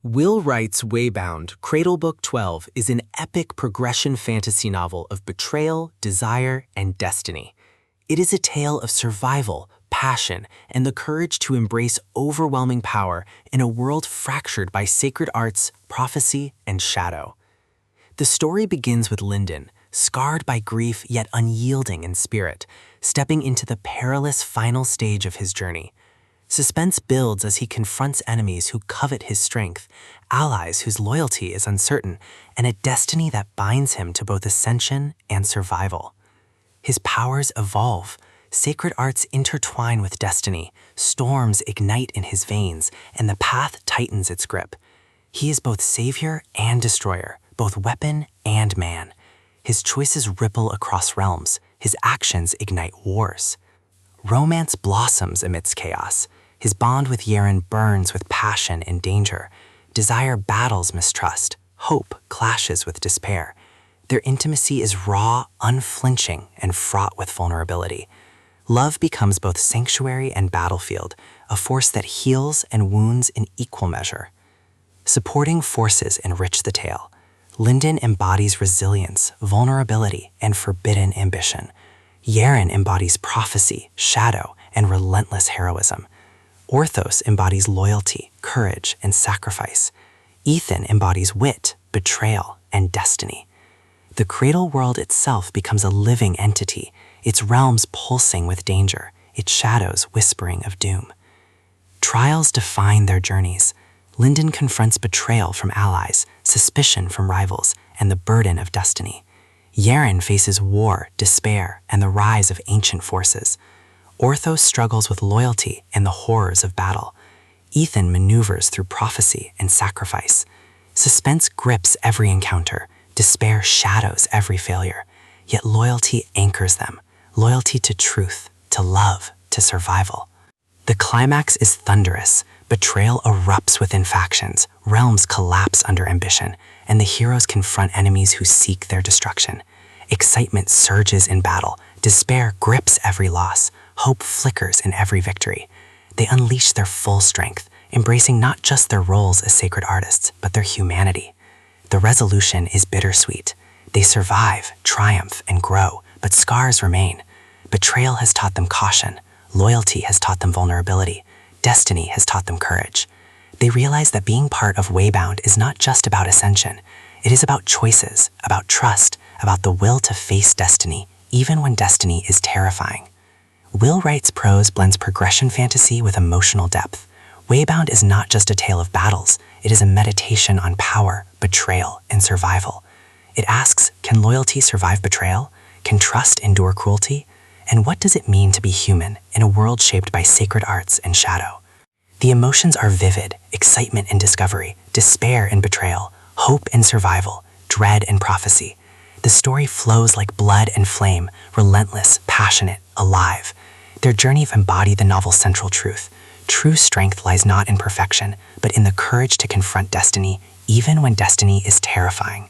Will Wright's Waybound, Cradle Book 12 is an epic progression fantasy novel of betrayal, desire, and destiny. It is a tale of survival, passion, and the courage to embrace overwhelming power in a world fractured by sacred arts, prophecy, and shadow. The story begins with Lindon, scarred by grief yet unyielding in spirit, stepping into the perilous final stage of his journey. Suspense builds as he confronts enemies who covet his strength, allies whose loyalty is uncertain, and a destiny that binds him to both ascension and survival. His powers evolve, sacred arts intertwine with destiny, storms ignite in his veins, and the path tightens its grip. He is both savior and destroyer, both weapon and man. His choices ripple across realms, his actions ignite wars. Romance blossoms amidst chaos. His bond with Yerin burns with passion and danger. Desire battles mistrust. Hope clashes with despair. Their intimacy is raw, unflinching, and fraught with vulnerability. Love becomes both sanctuary and battlefield, a force that heals and wounds in equal measure. Supporting forces enrich the tale. Lindon embodies resilience, vulnerability, and forbidden ambition. Yerin embodies prophecy, shadow, and relentless heroism. Orthos embodies loyalty, courage, and sacrifice. Ethan embodies wit, betrayal, and destiny. The cradle world itself becomes a living entity, its realms pulsing with danger, its shadows whispering of doom. Trials define their journeys. Lindon confronts betrayal from allies, suspicion from rivals, and the burden of destiny. Yerin faces war, despair, and the rise of ancient forces. Orthos struggles with loyalty and the horrors of battle. Ethan maneuvers through prophecy and sacrifice. Suspense grips every encounter. Despair shadows every failure. Yet loyalty anchors them. Loyalty to truth, to love, to survival. The climax is thunderous. Betrayal erupts within factions. Realms collapse under ambition, and the heroes confront enemies who seek their destruction. Excitement surges in battle. Despair grips every loss. Hope flickers in every victory. They unleash their full strength, embracing not just their roles as sacred artists, but their humanity. The resolution is bittersweet. They survive, triumph, and grow, but scars remain. Betrayal has taught them caution. Loyalty has taught them vulnerability. Destiny has taught them courage. They realize that being part of Waybound is not just about ascension. It is about choices, about trust, about the will to face destiny, even when destiny is terrifying. Will Wright's prose blends progression fantasy with emotional depth. Waybound is not just a tale of battles, it is a meditation on power, betrayal, and survival. It asks, can loyalty survive betrayal? Can trust endure cruelty? And what does it mean to be human in a world shaped by sacred arts and shadow? The emotions are vivid, excitement and discovery, despair and betrayal, hope and survival, dread and prophecy. The story flows like blood and flame, relentless, passionate, alive. Their journey embodies the novel's central truth. True strength lies not in perfection, but in the courage to confront destiny, even when destiny is terrifying.